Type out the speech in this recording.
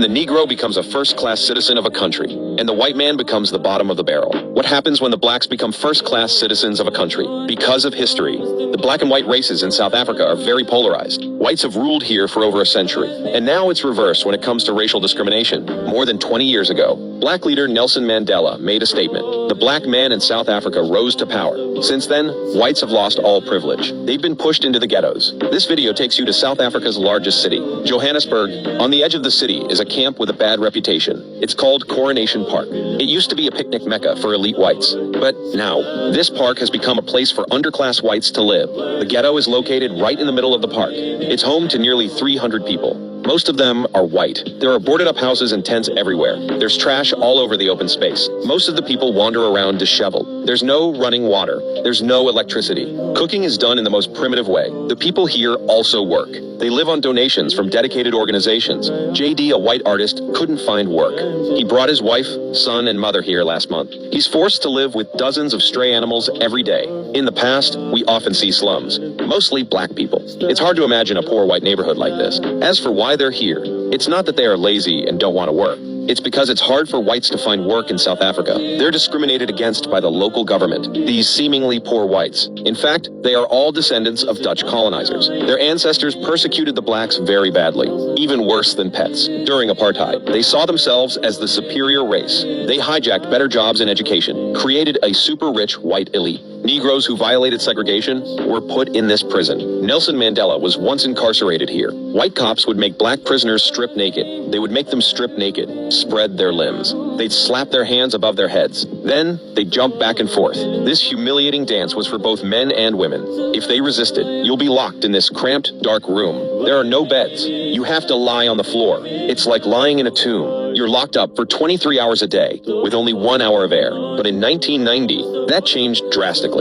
The Negro becomes a first-class citizen of a country, and the white man becomes the bottom of the barrel. What happens when the blacks become first-class citizens of a country? Because of history, the black and white races in South Africa are very polarized. Whites have ruled here for over a century, and now it's reversed when it comes to racial discrimination. More than 20 years ago, black leader Nelson Mandela made a statement. The black man in South Africa rose to power. Since then, whites have lost all privilege. They've been pushed into the ghettos. This video takes you to South Africa's largest city, Johannesburg. On the edge of the city is a camp with a bad reputation. It's called Coronation Park. It used to be a picnic mecca for elite whites, but now, this park has become a place for underclass whites to live. The ghetto is located right in the middle of the park. It's home to nearly 300 people. Most of them are white. There are boarded up houses and tents everywhere. There's trash all over the open space. Most of the people wander around disheveled. There's no running water. There's no electricity. Cooking is done in the most primitive way. The people here also work. They live on donations from dedicated organizations. JD, a white artist, couldn't find work. He brought his wife, son, and mother here last month. He's forced to live with dozens of stray animals every day. In the past, we often see slums, mostly black people. It's hard to imagine a poor white neighborhood like this. As for why they're here, it's not that they are lazy and don't want to work. It's because it's hard for whites to find work in South Africa. They're discriminated against by the local government, these seemingly poor whites. In fact, they are all descendants of Dutch colonizers. Their ancestors persecuted the blacks very badly, even worse than pets. During apartheid, they saw themselves as the superior race. They hijacked better jobs and education, created a super-rich white elite. Negroes who violated segregation were put in this prison. Nelson Mandela was once incarcerated here. White cops would make black prisoners strip naked. They would make them strip naked, spread their limbs. They'd slap their hands above their heads. Then, they'd jump back and forth. This humiliating dance was for both men and women. If they resisted, you'll be locked in this cramped, dark room. There are no beds. You have to lie on the floor. It's like lying in a tomb. You're locked up for 23 hours a day, with only 1 hour of air. But in 1990, that changed drastically.